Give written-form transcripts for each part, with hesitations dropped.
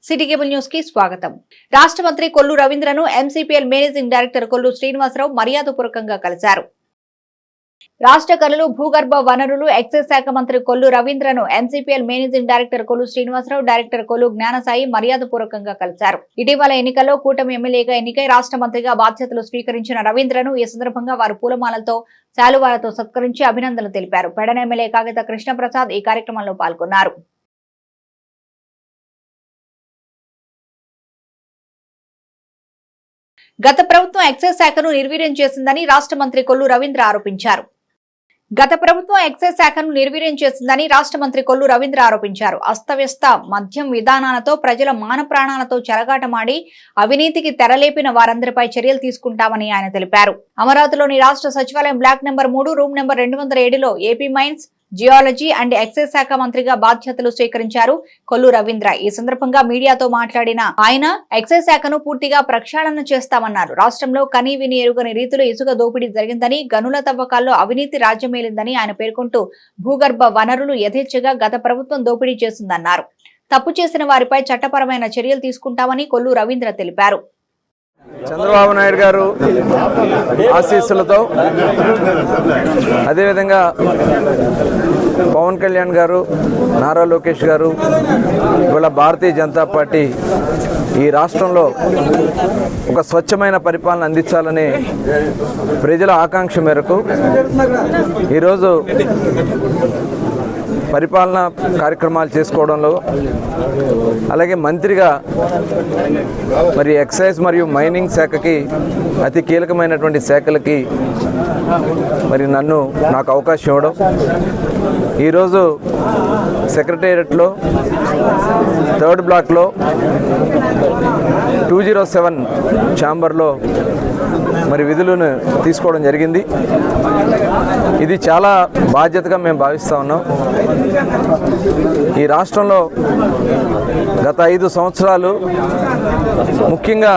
City cable news కి స్వాగతం. రాష్ట్ర మంత్రి కొల్లు రవీంద్రను MCPL managing director Kollu Srinivasarao మర్యాదపూర్వకంగా కలిశారు. రాష్ట్ర గనులు, భూగర్భ వనరులు, ఎక్సైజ్ శాఖ మంత్రి కొల్లు రవీంద్రను MCPL managing director Kollu Srinivasarao, director Kollu Gnanasai మర్యాదపూర్వకంగా కలిశారు. ఇటీవల ఎన్నికల్లో కూటమి ఎమ్మెల్యేగా ఎన్నికై రాష్ట్ర మంత్రిగా బాధ్యతలు స్వీకరించిన రవీంద్రను ఈ సందర్భంగా వారు పూలమాలతో, శాలువాలతో సత్కరించి అభినందనలు తెలిపారు. పెడన ఎమ్మెల్యే కాగిత కృష్ణప్రసాద్ ఈ కార్యక్రమంలో పాల్గొన్నారు. గత ప్రభుత్వం ఎక్సైజ్ శాఖను నిర్వీర్యం చేసిందని రాష్ట్ర మంత్రి కొల్లు రవీంద్ర ఆరోపించారు. అస్తవ్యస్త మద్యం విధానాలతో ప్రజల మాన ప్రాణాలతో చెలగాటమాడి అవినీతికి తెరలేపిన వారందరిపై చర్యలు తీసుకుంటామని ఆయన తెలిపారు. అమరావతిలోని రాష్ట్ర సచివాలయం బ్లాక్ నెంబర్ 3, రూమ్ నెంబర్ 207లో AP mines, geology and excise శాఖ మంత్రిగా బాధ్యతలు స్వీకరించారు కొల్లు రవీంద్ర. ఈ సందర్భంగా మీడియాతో మాట్లాడిన ఆయన ఎక్సైజ్ శాఖను పూర్తిగా ప్రక్షాళన చేస్తామన్నారు. రాష్ట్రంలో కనీ విని ఎరుగని రీతిలో ఇసుక దోపిడీ జరిగిందని, గనుల తవ్వకాల్లో అవినీతి రాజ్యమేలిందని ఆయన పేర్కొంటూ భూగర్భ వనరులు యథేచ్ఛగా గత ప్రభుత్వం దోపిడీ చేసిందన్నారు. తప్పు చేసిన వారిపై చట్టపరమైన చర్యలు తీసుకుంటామని కొల్లు రవీంద్ర తెలిపారు. చంద్రబాబు నాయుడు గారు ఆశీస్సులతో, అదేవిధంగా పవన్ కళ్యాణ్ గారు, నారా లోకేష్ గారు, ఇవాళ భారతీయ జనతా పార్టీ ఈ రాష్ట్రంలో ఒక స్వచ్ఛమైన పరిపాలన అందించాలని ప్రజల ఆకాంక్ష మేరకు ఈరోజు పరిపాలన కార్యక్రమాలు చేసుకోవడంలో, అలాగే మంత్రిగా మరి ఎక్సైజ్ మరియు మైనింగ్ శాఖకి అతి కీలకమైనటువంటి శాఖలకి మరి నాకు అవకాశం ఇవ్వడం, ఈరోజు సెక్రటేరియట్లో 3rd బ్లాక్లో 207 ఛాంబర్లో మరి విధులను తీసుకోవడం జరిగింది. ఇది చాలా బాధ్యతగా మేము భావిస్తూ ఉన్నాం. ఈ రాష్ట్రంలో గత 5 సంవత్సరాలు ముఖ్యంగా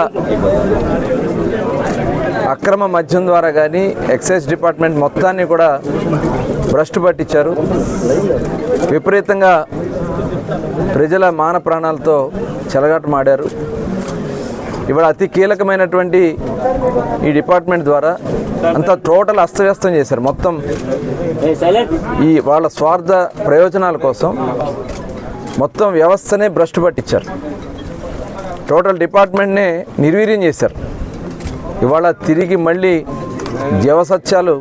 అక్రమ మద్యం ద్వారా కానీ ఎక్సైజ్ డిపార్ట్మెంట్ మొత్తాన్ని కూడా భ్రష్టు పట్టించారు. విపరీతంగా ప్రజల మాన ప్రాణాలతో చెలగాటమాడారు. ఇవాళ అతి కీలకమైనటువంటి ఈ డిపార్ట్మెంట్ ద్వారా అంతా టోటల్ అస్తవ్యస్తం చేశారు. మొత్తం ఈ వాళ్ళ స్వార్థ ప్రయోజనాల కోసం మొత్తం వ్యవస్థనే భ్రష్టు పట్టించారు. టోటల్ డిపార్ట్మెంట్నే నిర్వీర్యం చేశారు. ఇవాళ తిరిగి మళ్ళీ జీవసత్యాలు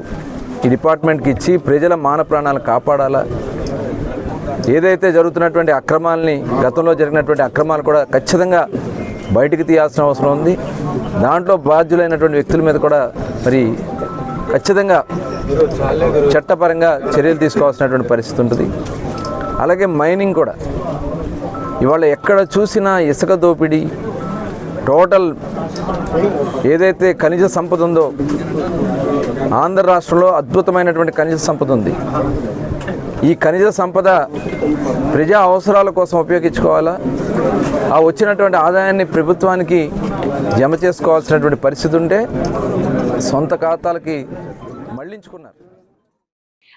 ఈ డిపార్ట్మెంట్కి ఇచ్చి ప్రజల మాన ప్రాణాలు కాపాడాలా, ఏదైతే జరుగుతున్నటువంటి అక్రమాలని, గతంలో జరిగినటువంటి అక్రమాలు కూడా ఖచ్చితంగా బయటికి తీయాల్సిన అవసరం ఉంది. దాంట్లో బాధ్యులైనటువంటి వ్యక్తుల మీద కూడా మరి ఖచ్చితంగా చట్టపరంగా చర్యలు తీసుకోవాల్సినటువంటి పరిస్థితి ఉంటుంది. అలాగే మైనింగ్ కూడా ఇవాళ ఎక్కడ చూసినా ఇసుక దోపిడీ, టోటల్ ఏదైతే ఖనిజ సంపద ఉందో, ఆంధ్ర రాష్ట్రంలో అద్భుతమైనటువంటి ఖనిజ సంపద ఉంది. ఈ ఖనిజ సంపద ప్రజా అవసరాల కోసం ఉపయోగించుకోవాలా, ఆ వచ్చినటువంటి ఆదాయాన్ని ప్రభుత్వానికి జమ చేసుకోవాల్సినటువంటి పరిస్థితి ఉంటే సొంత ఖాతాలకి మళ్లించుకున్నారు.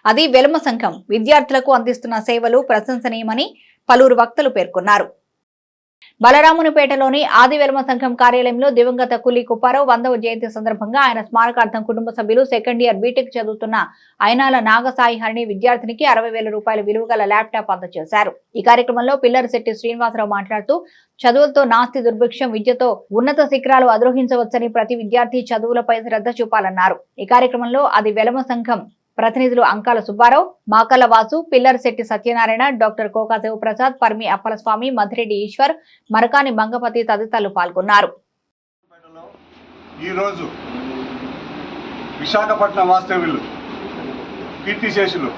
అది వెలమ సంఘం విద్యార్థులకు అందిస్తున్న సేవలు ప్రశంసనీయమని పలువురు వక్తలు పేర్కొన్నారు. బలరామునిపేటలోని ఆది వెలమ సంఘం కార్యాలయంలో దివంగత కూలీ కుప్పారావు 100వ జయంతి సందర్భంగా ఆయన స్మారకార్థం కుటుంబ సభ్యులు సెకండ్ ఇయర్ బీటెక్ చదువుతున్న అయినాల నాగసాయి హరిణి విద్యార్థినికి 60,000 రూపాయల విలువ గల ల్యాప్టాప్ అందజేశారు. ఈ కార్యక్రమంలో పిల్లరశెట్టి శ్రీనివాసరావు మాట్లాడుతూ చదువులతో నాస్తి దుర్భిక్షం, విద్యతో ఉన్నత శిఖరాలు అధిరోహించవచ్చని ప్రతి విద్యార్థి చదువులపై శ్రద్ధ చూపాలన్నారు. ఈ కార్యక్రమంలో ఆది వెలమ సంఘం ప్రతినిధులు అంకాల సుబ్బారావు, మాకల వాసు, పిల్లరశెట్టి సత్యనారాయణ, డాక్టర్ కోకా శివప్రసాద్, పర్మి అప్పలస్వామి, మధిరెడ్డి ఈశ్వర్, మరకాని మంగపతి తదితరులు పాల్గొన్నారు. ఈరోజు విశాఖపట్నం వాస్తవ్యులు కీర్తిశేషులు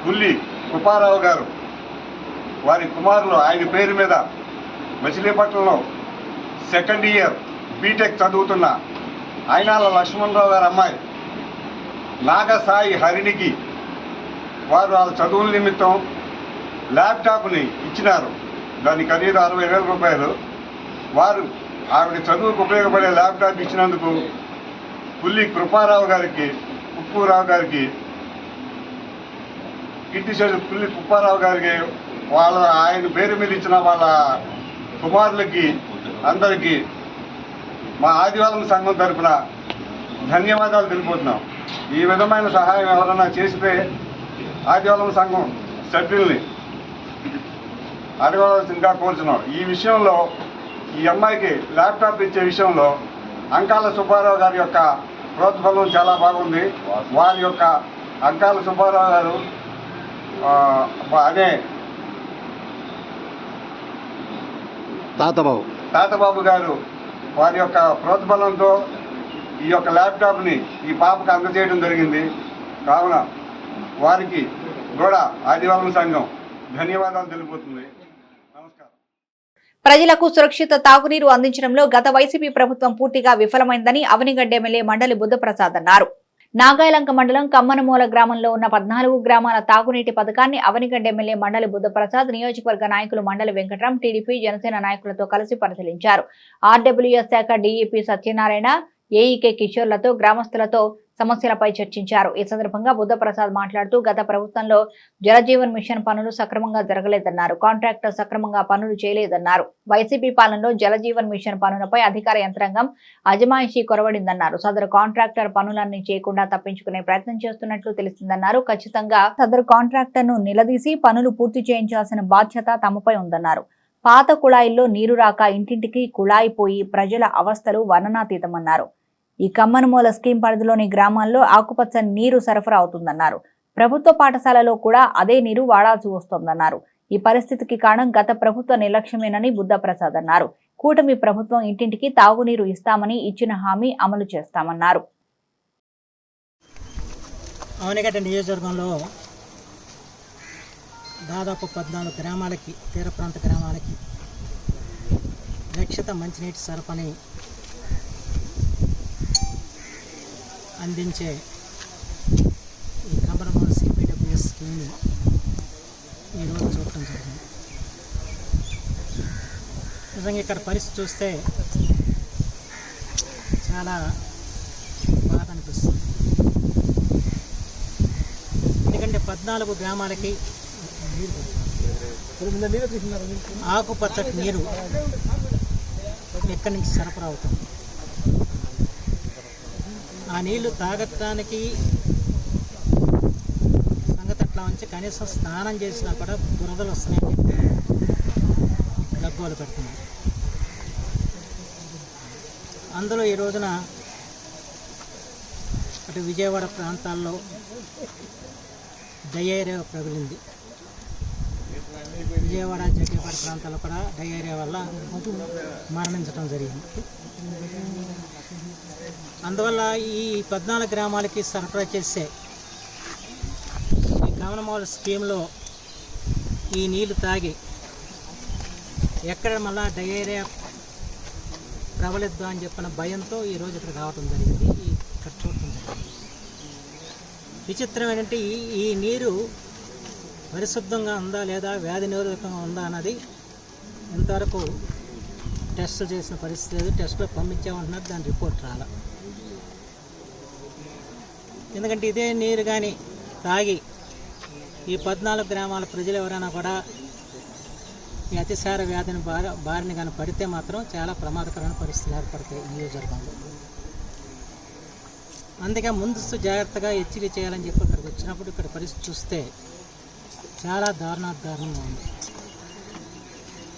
గుల్లి కుప్పారావు గారు వారి కుమారులు ఆయన పేరు మీద మచిలీపట్నంలో సెకండ్ ఇయర్ బీటెక్ చదువుతున్న అయినాల లక్ష్మణరావు గారి అమ్మాయి నాగసాయి హరిణికి వారు వాళ్ళ చదువుల నిమిత్తం ల్యాప్టాప్ని ఇచ్చినారు. దాని ఖరీదు 60,000 రూపాయలు. వారు ఆవిడ చదువుకు ఉపయోగపడే ల్యాప్టాప్ ఇచ్చినందుకు పుల్లి కృపారావు గారికి, ఉప్పురావు గారికి, కీర్తిశేషులు పుల్లి కుప్పారావు గారికి ఆయన పేరు మీద ఇచ్చిన వాళ్ళ కుమారులకి అందరికీ మా ఆదివారం సంఘం తరఫున ధన్యవాదాలు తెలిపోతున్నాం. ఈ విధమైన సహాయం ఎవరైనా చేస్తే ఆదివారం సంఘం సభ్యుల్ని అడగవలసిందిగా కోరుతున్నాం. ఈ విషయంలో ఈ అమ్మాయికి ల్యాప్టాప్ ఇచ్చే విషయంలో అంకాల సుబ్బారావు గారి యొక్క ప్రోత్సాహం చాలా బాగుంది. వారి యొక్క అంకాల సుబ్బారావు గారు అదే తాతబాబు గారు వారి యొక్క ప్రోత్సాహంతో ఈ యొక్క ల్యాప్టాప్ని ఈ పాపకు అందజేయడం జరిగింది. కావున వారికి కూడా ఆదివారం సంఘం ధన్యవాదాలు తెలిపోతుంది. నమస్కారం. ప్రజలకు సురక్షిత తాగునీరు అందించడంలో గత వైసీపీ ప్రభుత్వం పూర్తిగా విఫలమైందని అవనిగడ్డ ఎమ్మెల్యే మండలి బుద్ధప్రసాద్ అన్నారు. నాగాయలంక మండలం కమ్మనమూల గ్రామంలో ఉన్న 14 గ్రామాల తాగునీటి పథకాన్ని అవనిగడ్డ ఎమ్మెల్యే మండలి బుద్ధప్రసాద్ నియోజకవర్గ నాయకులు మండలి వెంకట్రాం, టీడీపీ, జనసేన నాయకులతో కలిసి పరిశీలించారు. ఆర్డబ్ల్యూఎస్ శాఖ డీఈపీ సత్యనారాయణ, ఏఈకే కిషోర్లతో గ్రామస్తులతో సమస్యలపై చర్చించారు. ఈ సందర్భంగా బుద్ధప్రసాద్ మాట్లాడుతూ గత ప్రభుత్వంలో జలజీవన్ మిషన్ పనులు సక్రమంగా జరగలేదన్నారు. కాంట్రాక్టర్ సక్రమంగా పనులు చేయలేదన్నారు. వైసీపీ పాలనలో జలజీవన్ మిషన్ పనులపై అధికార యంత్రాంగం అజమాయిషీ కొరవడిందన్నారు. సదరు కాంట్రాక్టర్ పనులన్నీ చేయకుండా తప్పించుకునే ప్రయత్నం చేస్తున్నట్లు తెలిసిందన్నారు. ఖచ్చితంగా సదరు కాంట్రాక్టర్ ను నిలదీసి పనులు పూర్తి చేయించాల్సిన బాధ్యత తమపై ఉందన్నారు. పాత కుళాయిల్లో నీరు రాక ఇంటింటికి కుళాయి పోయి ప్రజల అవస్థలు వర్ణనాతీతమన్నారు. ఈ కమ్మనమూల స్కీమ్ పరిధిలోని గ్రామాల్లో ఆకుపచ్చని నీరు సరఫరా అవుతుందన్నారు. ప్రభుత్వ పాఠశాలలో కూడా అదే నీరు వాడాల్సి వస్తోందన్నారు. ఈ పరిస్థితికి కారణం గత ప్రభుత్వ నిర్లక్ష్యమేనని బుద్ధప్రసాద్ అన్నారు. కూటమి ప్రభుత్వం ఇంటింటికి తాగునీరు ఇస్తామని ఇచ్చిన హామీ అమలు చేస్తామన్నారు. అవనిగడ్డ నియోజకవర్గంలో దాదాపు 14 గ్రామాలకి, తీర ప్రాంత గ్రామాలకి రక్షిత మంచినీటి సరఫరాని అందించే ఈ కమ్మనమూల సిపిడబ్ల్యూఎస్ స్కీమ్ని ఈరోజు చూడటం జరిగింది. నిజంగా ఇక్కడ పరిస్థితి చూస్తే చాలా బాధ అనిపిస్తుంది. ఎందుకంటే 14 గ్రామాలకి ఆకుపచ్చటి నీరు ఎక్కడి నుంచి సరఫరా అవుతుంది. ఆ నీళ్లు తాగటానికి సంగతి అట్లా ఉంచి కనీసం స్నానం చేసినా కూడా దురదలు వస్తున్నాయని చెప్పి గగ్గోలు పెడుతున్నారు. అందులో ఈ రోజున అటు విజయవాడ ప్రాంతాల్లో డయేరియా ప్రబలింది. విజయవాడ, జగ్గేపేట ప్రాంతాల్లో కూడా డయేరియా వల్ల మరణించడం జరిగింది. అందువల్ల ఈ 14 గ్రామాలకి సరఫరా చేసే ఈ కమ్మనమూల స్కీమ్లో ఈ నీళ్లు తాగి ఎక్కడ మళ్ళా డయేరియా ప్రబలిద్దాం అని చెప్పిన భయంతో ఈరోజు ఇక్కడ రావడం జరిగింది, ఇక్కడ చూడటం జరిగింది. విచిత్రం ఏంటంటే ఈ నీరు పరిశుద్ధంగా ఉందా లేదా, వ్యాధి నిరోధకంగా ఉందా అన్నది ఇంతవరకు టెస్టులు చేసిన పరిస్థితి లేదు. టెస్టులో పంపించామంటున్నారు, దాని రిపోర్ట్ రాల. ఎందుకంటే ఇదే నీరు కానీ తాగి ఈ 14 గ్రామాల ప్రజలు ఎవరైనా కూడా ఈ అతిసార వ్యాధిని బారిన కానీ పడితే మాత్రం చాలా ప్రమాదకరమైన పరిస్థితులు ఏర్పడతాయి నియోజకవర్గంలో. అందుకే ముందస్తు జాగ్రత్తగా హెచ్చరిక చేయాలని చెప్పి ఇక్కడికి వచ్చినప్పుడు ఇక్కడ పరిస్థితి చూస్తే చాలా దారుణంగా ఉంది.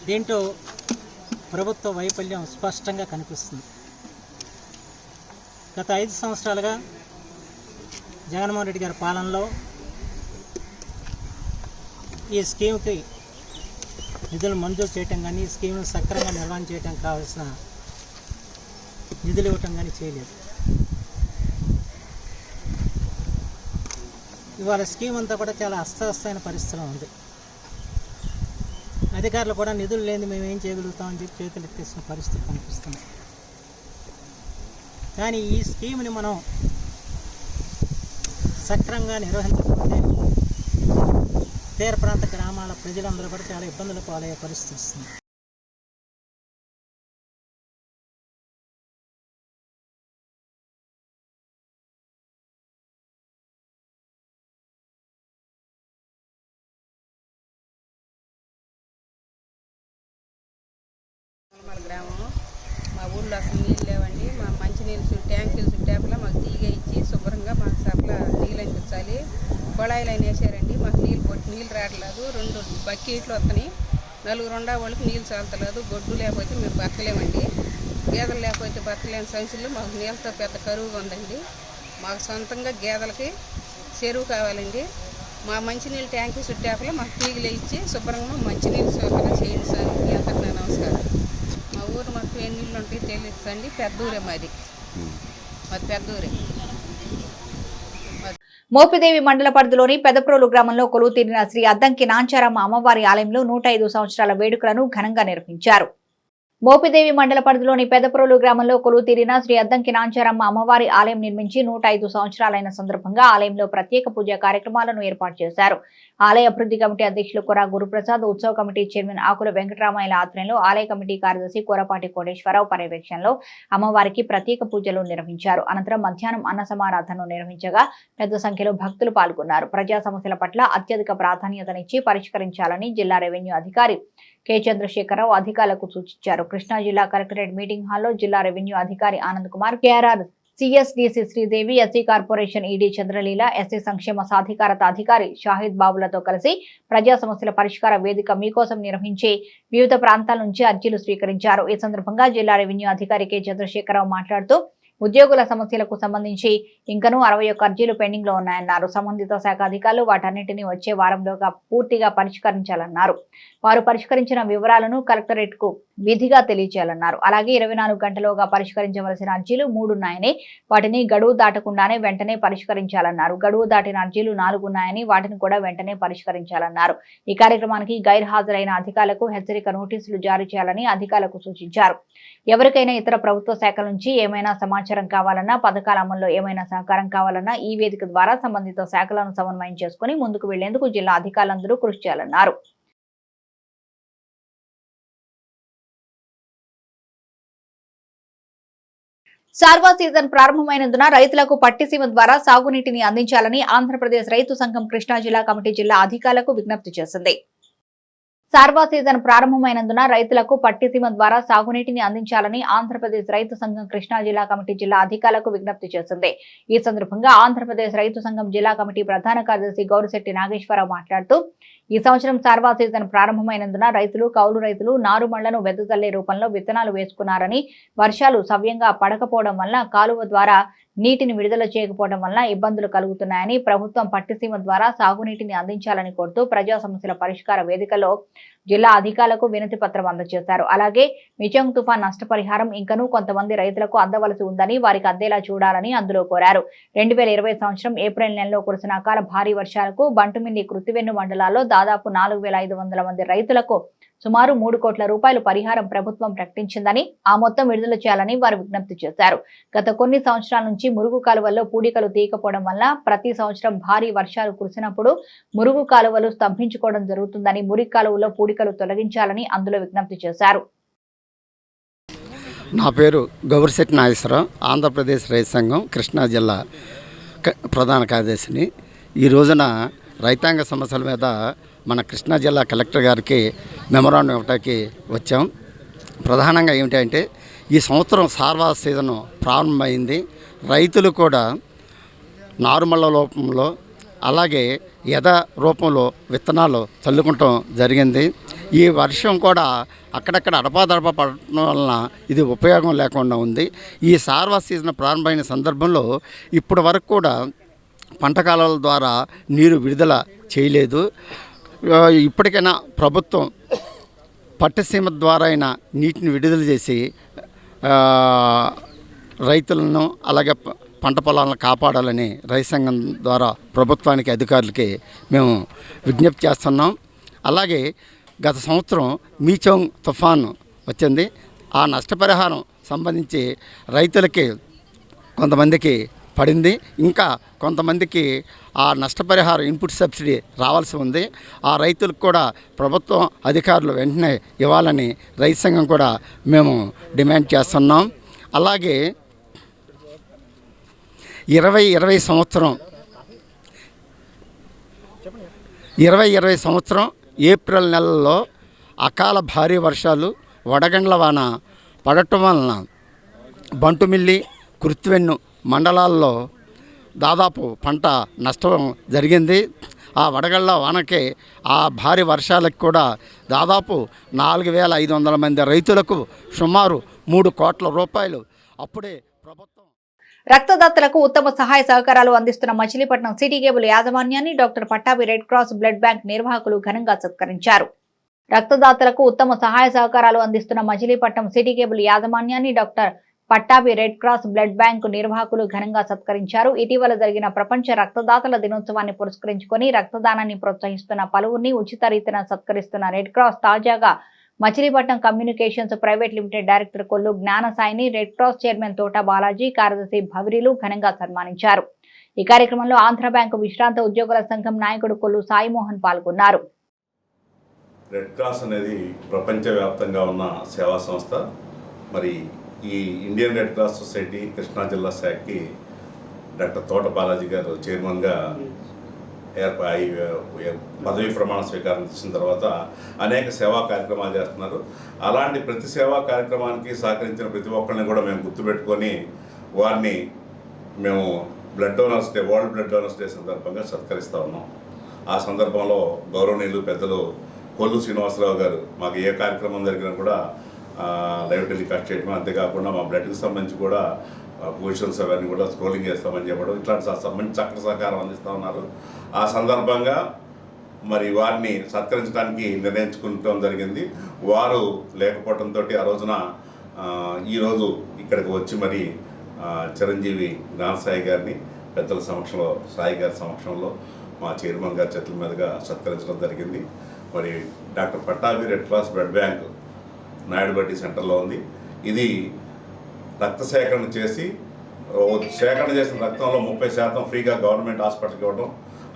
దీంట్లో ప్రభుత్వ వైఫల్యం స్పష్టంగా కనిపిస్తుంది. గత 5 సంవత్సరాలుగా జగన్మోహన్ రెడ్డి గారి పాలనలో ఈ స్కీమ్కి నిధులు మంజూరు చేయటం కానీ, ఈ స్కీమ్ను సక్రమంగా నిర్వహణ చేయడం కావాల్సిన నిధులు ఇవ్వటం కానీ చేయలేదు. ఇవాళ స్కీమ్ అంతా కూడా చాలా అస్తవ్యస్తమైన పరిస్థితిలో ఉంది. అధికారులు కూడా నిధులు లేని మేము ఏం చేయగలుగుతామని చెప్పి చేతులు ఎత్తేసిన పరిస్థితి కనిపిస్తుంది. కానీ ఈ స్కీమ్ని మనం సక్రమంగా నిర్వహించకపోతే తీర ప్రాంత గ్రామాల ప్రజలందరూ కూడా చాలా ఇబ్బందులు పాలయ్యే పరిస్థితి వస్తుంది. పద్నాల గ్రామం. మా ఊళ్ళో అసలు నీళ్ళు లేవండి. మా మంచినీళ్ళు ట్యాంకులు చుట్టాపులా మాకు తీగ ఇచ్చి శుభ్రంగా మాకు సప్లా నీళ్ళు అందించాలి. కొళాయిలు అయినా వేసారండి. మాకు నీళ్ళు రావట్లేదు. 2 బకెట్లు వస్తున్నాయి. 4 వాళ్ళకి నీళ్ళు చాలతలేదు. గొడ్డు లేకపోతే మేము బతకలేమండి. గేదెలు లేకపోతే బతకలేని సంచులు మాకు నీళ్ళతో పెద్ద కరువుగా ఉందండి. మాకు సొంతంగా గేదెలకి చెరువు కావాలండి. మా మంచినీళ్ళు ట్యాంకు చుట్టాపులా మాకు తీగలు ఇచ్చి శుభ్రంగా మంచినీళ్ళు సౌకర్యం చేయండి సార్. మీ అందరికి నా నమస్కారం. మా ఊరు మాకు ఏ నీళ్ళు ఉంటాయి తెలియదండి. పెద్ద ఊరే మాది పెద్ద ఊరే. మోపిదేవి మండల పరిధిలోని పెదప్రోలు గ్రామంలో కొలువుతీరిన శ్రీ అద్దంకి నాంచారమ్మ అమ్మవారి ఆలయంలో 105 సంవత్సరాల వేడుకలను ఘనంగా నిర్వహించారు. మోపిదేవి మండల పరిధిలోని పెదప్రోలు గ్రామంలో కొలువుతీరిన శ్రీ అద్దంకి నాంచారమ్మ అమ్మవారి ఆలయం నిర్మించి 105 సంవత్సరాలైన సందర్భంగా ఆలయంలో ప్రత్యేక పూజా కార్యక్రమాలను ఏర్పాటు చేశారు. ఆలయ అభివృద్ధి కమిటీ అధ్యక్షులు కొర గురుప్రసాద్, ఉత్సవ కమిటీ చైర్మన్ ఆకుల వెంకటరామయ్యల ఆధ్వర్యంలో ఆలయ కమిటీ కార్యదర్శి కొరపాటి కోటేశ్వరరావు పర్యవేక్షణలో అమ్మవారికి ప్రత్యేక పూజలు నిర్వహించారు. అనంతరం మధ్యాహ్నం అన్న సమారాధనను నిర్వహించగా పెద్ద సంఖ్యలో భక్తులు పాల్గొన్నారు. ప్రజా సమస్యల పట్ల అత్యధిక ప్రాధాన్యతనిచ్చి పరిష్కరించాలని జిల్లా రెవెన్యూ అధికారి కె చంద్రశేఖరరావు అధికారులకు సూచించారు. కృష్ణా జిల్లా కలెక్టరేట్ మీటింగ్ హాల్లో జిల్లా రెవెన్యూ అధికారి Anand Kumar, KRR CSDC Sridevi, SC corporation ED Chandraleela, SC సంక్షేమ సాధికారత అధికారి షాహిద్ బాబులతో కలిసి ప్రజా సమస్యల పరిష్కార వేదిక మీకోసం నిర్వహించి వివిధ ప్రాంతాల నుంచి అర్జీలు స్వీకరించారు. ఈ సందర్భంగా జిల్లా రెవెన్యూ అధికారి కె చంద్రశేఖరరావు మాట్లాడుతూ ఉద్యోగుల సమస్యలకు సంబంధించి ఇంకనూ 61 అర్జీలు పెండింగ్ లో ఉన్నాయన్నారు. సంబంధిత శాఖ అధికారులు వాటన్నింటినీ వచ్చే వారంలోగా పూర్తిగా పరిష్కరించాలన్నారు. వారు పరిష్కరించిన వివరాలను కలెక్టరేట్ కు విధిగా తెలియజేయాలన్నారు. అలాగే 24 గంటలుగా పరిష్కరించవలసిన అర్జీలు 3 ఉన్నాయని, వాటిని గడువు దాటకుండానే వెంటనే పరిష్కరించాలన్నారు. గడువు దాటిన అర్జీలు 4 ఉన్నాయని, వాటిని కూడా వెంటనే పరిష్కరించాలన్నారు. ఈ కార్యక్రమానికి గైర్హాజరైన అధికారులకు హెచ్చరిక నోటీసులు జారీ చేయాలని అధికారులకు సూచించారు. ఎవరికైనా ఇతర ప్రభుత్వ శాఖల నుంచి ఏమైనా సమాచారం కావాలన్నా, పథకాల అమల్లో ఏమైనా సహకారం కావాలన్నా ఈ వేదిక ద్వారా సంబంధిత శాఖలను సమన్వయం చేసుకుని ముందుకు వెళ్లేందుకు జిల్లా అధికారులందరూ కృషి చేయాలన్నారు. సార్వా సీజన్ ప్రారంభమైనందున రైతులకు పట్టిసీమ ద్వారా సాగునీటిని అందించాలని ఆంధ్రప్రదేశ్ రైతు సంఘం కృష్ణా జిల్లా కమిటీ జిల్లా అధికారులకు విజ్ఞప్తి చేసింది. సార్వా సీజన్ ప్రారంభమైనందున రైతులకు పట్టిసీమ ద్వారా సాగునీటిని అందించాలని ఆంధ్రప్రదేశ్ రైతు సంఘం కృష్ణా జిల్లా కమిటీ జిల్లా అధికారులకు విజ్ఞప్తి చేసింది. ఈ సందర్భంగా ఆంధ్రప్రదేశ్ రైతు సంఘం జిల్లా కమిటీ ప్రధాన కార్యదర్శి గౌరిశెట్టి నాగేశ్వరరావు మాట్లాడుతూ ఈ సంవత్సరం సార్వా సీజన్ ప్రారంభమైనందున రైతులు, కౌలు రైతులు నారుమళ్లను వెదజల్లే రూపంలో విత్తనాలు వేసుకున్నారని, వర్షాలు సవ్యంగా పడకపోవడం వల్ల కాలువ ద్వారా నీటిని విడుదల చేయకపోవడం వల్ల ఇబ్బందులు కలుగుతున్నాయని, ప్రభుత్వం పట్టిసీమ ద్వారా సాగునీటిని అందించాలని కోరుతూ ప్రజా సమస్యల పరిష్కార వేదికలో జిల్లా అధికారులకు వినతి పత్రం అందజేశారు. అలాగే మిచంగ్ తుఫాన్ నష్టపరిహారం ఇంకనూ కొంతమంది రైతులకు అందవలసి ఉందని, వారికి అందేలా చూడాలని అందులో కోరారు. 2020 సంవత్సరం ఏప్రిల్ నెలలో కురిసిన అకాల భారీ వర్షాలకు బంటుమిల్లి, కృత్తివెన్ను మండలాల్లో దాదాపు 4500 మంది రైతులకు సుమారు 3 కోట్ల రూపాయలు పరిహారం ప్రభుత్వం ప్రకటించిందని, ఆ మొత్తం విడుదల చేయాలని వారు విజ్ఞప్తి చేశారు. గత కొన్ని సంవత్సరాల నుంచి మురుగు కాలువల్లో పూడికలు తీయకపోవడం వల్ల ప్రతి సంవత్సరం భారీ వర్షాలు కురిసినప్పుడు మురుగు కాలువలు స్తంభించుకోవడం జరుగుతుందని, మురికి కాలువలో పూడికలు తొలగించాలని అందులో విజ్ఞప్తి చేశారు. నా పేరు గౌరిశెట్టి నాగేశ్వరరావు, ఆంధ్రప్రదేశ్ రైతు సంఘం కృష్ణా జిల్లా ప్రధాన కార్యదర్శిని. ఈ రోజున రైతాంగ సమస్యల మీద మన కృష్ణా జిల్లా కలెక్టర్ గారికి మెమోరాండం ఇవ్వడానికి వచ్చాం. ప్రధానంగా ఏమిటంటే ఈ సంవత్సరం సార్వా సీజన్ ప్రారంభమైంది. రైతులు కూడా నారుమళ్ళ రూపంలో అలాగే ఎద రూపంలో విత్తనాలు చల్లుకుంటాం జరిగింది. ఈ వర్షం కూడా అక్కడక్కడ అడపాదడపా పడటం వలన ఇది ఉపయోగం లేకుండా ఉంది. ఈ సార్వా సీజన్ ప్రారంభమైన సందర్భంలో ఇప్పటి వరకు కూడా పంట కాలువల ద్వారా నీరు విడుదల చేయలేదు. ఇప్పటికైనా ప్రభుత్వం పట్టిసీమ ద్వారా అయినా నీటిని విడుదల చేసి రైతులను అలాగే పంట పొలాలను కాపాడాలని రైతు సంఘం ద్వారా ప్రభుత్వానికి, అధికారులకి మేము విజ్ఞప్తి చేస్తున్నాం. అలాగే గత సంవత్సరం మీచంగ్ తుఫాను వచ్చింది. ఆ నష్టపరిహారం సంబంధించి రైతులకి కొంతమందికి పడింది. ఇంకా కొంతమందికి ఆ నష్టపరిహారం ఇన్పుట్ సబ్సిడీ రావాల్సి ఉంది. ఆ రైతులకు కూడా ప్రభుత్వం, అధికారులు వెంటనే ఇవ్వాలని రైతు సంఘం కూడా మేము డిమాండ్ చేస్తున్నాం. అలాగే 2020 సంవత్సరం ఏప్రిల్ నెలలో అకాల భారీ వర్షాలు వడగండ్ల వాన పడటం వలన బంటుమిల్లి కుర్తివెన్ను మండలాల్లో దాదాపు పంట నష్టం జరిగింది. ఆ వడగళ్ల వానకి ఆ భారీ వర్షాలకు కూడా దాదాపు 4,500 మంది రైతులకు సుమారు 3 కోట్ల రూపాయలు అప్పుడే ప్రభుత్వం రక్తదాతలకు ఉత్తమ సహాయ సహకారాలు అందిస్తున్న మచిలీపట్నం సిటీ కేబుల్ యాజమాన్యాన్ని doctor Pattabhi red cross blood bank నిర్వాహకులు ఘనంగా సత్కరించారు. రక్తదాతలకు ఉత్తమ సహాయ సహకారాలు అందిస్తున్న మచిలీపట్నం సిటీ కేబుల్ యాజమాన్యాన్ని doctor Pattabhi red cross blood bank నిర్వాహకులు ఘనంగా సత్కరించారు. ఇటీవల జరిగిన ప్రపంచ రక్తదాతల దినోత్సవాన్ని పురస్కరించుకొని రక్తదానాన్ని ప్రోత్సహిస్తున్న పలువురిని ఉచిత రీతిన సత్కరిస్తున్న రెడ్ క్రాస్ తాజాగా Machilipatnam communications private limited director Kollu జ్ఞానసాయిని red cross chairman Thota Balaji, కార్యదర్శి భవిరీలు ఘనంగా సన్మానించారు. ఈ కార్యక్రమంలో ఆంధ్ర బ్యాంకు విశ్రాంత ఉద్యోగుల సంఘం నాయకుడు కొల్లు సాయిమోహన్ పాల్గొన్నారు. రెడ్ క్రాస్ అనేది ప్రపంచవ్యాప్తంగా ఉన్న సేవా సంస్థ. మరి ఈ Indian red cross society Krishna జిల్లా శాఖకి డాక్టర్ తోట బాలాజీ గారు చైర్మన్గా పదవీ ప్రమాణ స్వీకారం చేసిన తర్వాత అనేక సేవా కార్యక్రమాలు చేస్తున్నారు. అలాంటి ప్రతి సేవా కార్యక్రమానికి సహకరించిన ప్రతి ఒక్కరిని కూడా మేము గుర్తుపెట్టుకొని వారిని మేము blood donors day, world blood donors day సందర్భంగా సత్కరిస్తూ ఉన్నాం. ఆ సందర్భంలో గౌరవనీయులు పెద్దలు కొల్లు శ్రీనివాసరావు గారు మాకు ఏ కార్యక్రమం జరిగినా కూడా లైవ్ టెలికాస్ట్ చేయడం, అంతేకాకుండా మా బ్లడ్కి సంబంధించి కూడా పొజిషన్స్ అవన్నీ కూడా స్క్రోలింగ్ చేస్తామని చెప్పడం, ఇట్లాంటి సంబంధించి చక్కటి సహకారం అందిస్తూ ఉన్నారు. ఆ సందర్భంగా మరి వారిని సత్కరించడానికి నిర్ణయించుకుంటాం జరిగింది. వారు లేకపోవడంతో ఆ రోజున ఈరోజు ఇక్కడికి వచ్చి మరి చిరంజీవి జ్ఞానసాయి గారిని పెద్దల సమక్షంలో, సాయి గారి సమక్షంలో మా చైర్మన్ గారి చేతుల మీదుగా సత్కరించడం జరిగింది. మరి doctor Pattabhi red cross blood bank నాయుడుబట్టి సెంటర్లో ఉంది. ఇది రక్త సేకరణ చేసి సేకరణ చేసిన రక్తంలో 30% ఫ్రీగా గవర్నమెంట్ హాస్పిటల్కి ఇవ్వడం,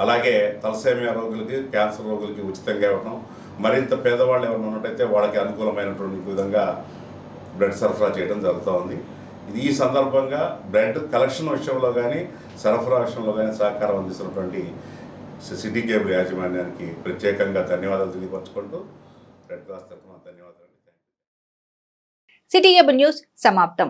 అలాగే తలసేమియా రోగులకి, క్యాన్సర్ రోగులకి ఉచితంగా ఇవ్వడం, మరింత పేదవాళ్ళు ఎవరైనా ఉన్నట్టయితే వాళ్ళకి అనుకూలమైనటువంటి విధంగా బ్లడ్ సరఫరా చేయడం జరుగుతూ ఉంది. ఇది ఈ సందర్భంగా బ్లడ్ కలెక్షన్ విషయంలో కానీ సరఫరా విషయంలో కానీ సహకారం అందిస్తున్నటువంటి సిటీ కేబుల్ యాజమాన్యానికి ప్రత్యేకంగా ధన్యవాదాలు తెలియపరచుకుంటూ రెడ్ క్రాస్ తరఫున ధన్యవాదాలు. సిటీ కేబుల్ న్యూస్ సమాప్తం.